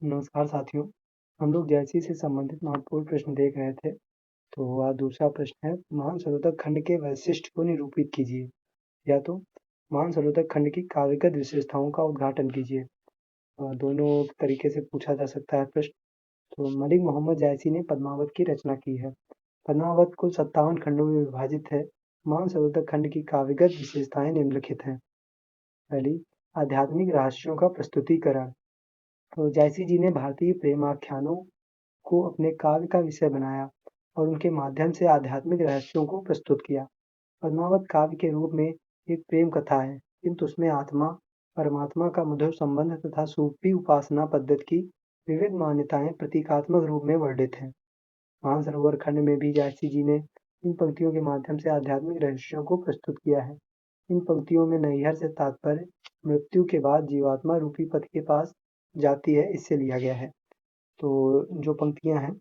नमस्कार साथियों, हम लोग जैसी से संबंधित महत्वपूर्ण प्रश्न देख रहे थे। तो आज दूसरा प्रश्न है, महासरोवर खंड के वैशिष्ट को निरूपित कीजिए। या तो महासरोवर खंड की काव्यगत विशेषताओं का उद्घाटन कीजिए। दोनों तरीके से पूछा जा सकता है प्रश्न। तो मलिक मोहम्मद जायसी ने पद्मावत की रचना की है। पद्मावत कुल 57 खंडों में विभाजित है। मानसरोवर खंड की काव्यगत विशेषताएं निम्नलिखित हैं। पहली, आध्यात्मिक रहस्यों का प्रस्तुतिकरण। तो जायसी जी ने भारतीय प्रेमाख्यानों को अपने काव्य का विषय बनाया और उनके माध्यम से आध्यात्मिक रहस्यों को प्रस्तुत किया। पद्मावत काव्य के रूप में एक प्रेम कथा है, किंतु उसमें आत्मा परमात्मा का मधुर संबंध तथा सूफी उपासना पद्धति की विविध मान्यताएं प्रतीकात्मक रूप में वर्णित हैं। मानसरोवर खंड में भी जायसी जी ने इन पंक्तियों के माध्यम से आध्यात्मिक रहस्यों को प्रस्तुत किया है। इन पंक्तियों में नैहर से तात्पर्य मृत्यु के बाद जीवात्मा रूपी पथ के पास जाती है, इससे लिया गया है। तो जो पंक्तियां हैं,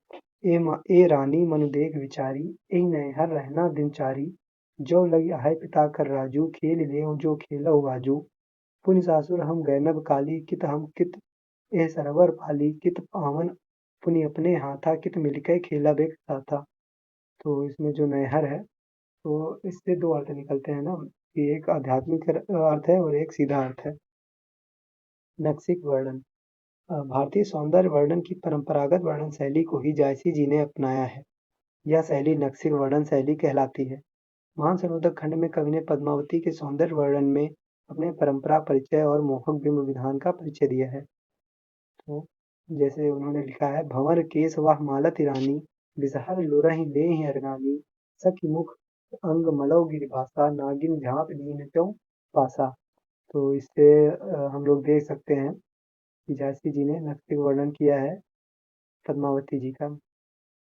ए रानी मनु देख विचारी, ए नैहर रहना दिनचारी, जो लगी आहे पिता कर राजू, खेल लेऊ जो खेलऊ बाजू, पुनि सासुर हम गैनब काली, कित ए सरवर पाली, कित पावन पुनि अपने हाथा, कित मिलके खेलब एक साथा। तो इसमें जो नैहर है, तो इससे दो अर्थ निकलते हैं ना, कि एक आध्यात्मिक अर्थ है और एक सीधा अर्थ है। नक्सिक वर्णन। भारतीय सौंदर्य वर्णन की परंपरागत वर्णन शैली को ही जायसी जी ने अपनाया है। यह शैली नक्सिक वर्णन शैली कहलाती है। मानसरोवर खंड में कवि ने पद्मावती के सौंदर्य वर्णन में अपने परंपरा परिचय और मोहक बिंब विधान का परिचय दिया है। तो जैसे उन्होंने लिखा है, भंवर केस वह मालति रानी, बिसहर लुरहि लेहि अरगानी, सखी मुख अंग मलौ गिरिभासा, नागिन झाँप दीन त्यों पासा। तो इससे हम लोग देख सकते हैं कि जायसी जी ने नक्सिक वर्णन किया है पद्मावती जी का।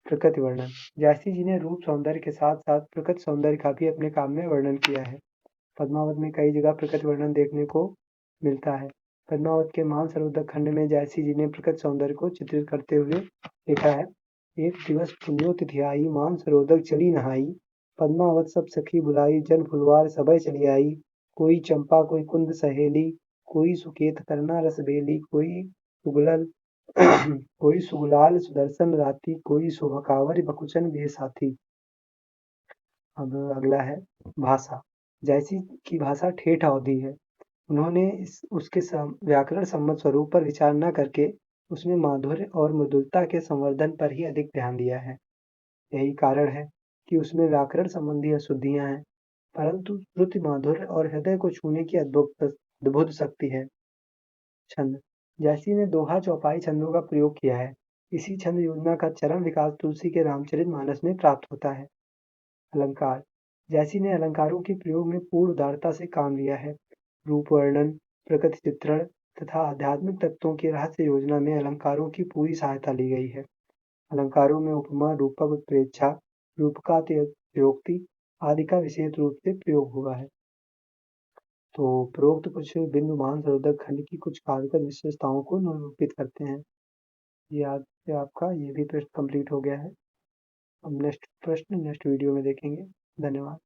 प्रकृति वर्णन। जायसी जी ने रूप सौंदर्य के साथ साथ प्रकृति सौंदर्य का भी अपने काम में वर्णन किया है। पद्मावत में कई जगह प्रकृति वर्णन देखने को मिलता है। पद्मावत के मानसरोवर खंड में जायसी जी ने प्रकृति सौंदर्य को चित्रित करते हुए लिखा है, एक दिवस पुण्यो तिथि आई, मानसरोवर चली नहाई, पद्मावत सब सखी बुलाई, जन फुलवार सबय चली आई, कोई चंपा कोई कुंद सहेली, कोई सुकेत करना रस बेली, कोई सुगलाल सुदर्शन राती, कोई सुभकावर बकुचन वे साथी। अब अगला है भाषा। जायसी की भाषा ठेठ अवधी है। उन्होंने उसके व्याकरण सम्मत स्वरूप पर विचार न करके उसमें माधुर्य और मृदुलता के संवर्धन पर ही अधिक ध्यान दिया है। यही कारण है कि उसमें व्याकरण संबंधी अशुद्धियां हैं, परंतु श्रुति माधुर्य और हृदय को छूने की अद्भुत शक्ति है। छंद। जायसी ने दोहा चौपाई छंदों का प्रयोग किया है। इसी छंद योजना का चरम विकास तुलसी के रामचरितमानस में प्राप्त होता है। अलंकार। जायसी ने अलंकारों के प्रयोग में पूर्ण उदारता से काम लिया है। रूप वर्णन, प्रकृति चित्रण तथा आध्यात्मिक तत्वों की रहस्य योजना में अलंकारों की पूरी सहायता ली गई है। अलंकारों में उपमा, रूपक, उत्प्रेक्षा, रूपकातिशयोक्ति आदि का विशेष रूप से प्रयोग हुआ है। तो उपरोक्त कुछ बिंदु मानसरोवर खंड की कुछ काव्यगत विशेषताओं को निरूपित करते हैं। ये आज से आपका ये भी प्रश्न कंप्लीट हो गया है। हम नेक्स्ट प्रश्न नेक्स्ट वीडियो में देखेंगे। धन्यवाद।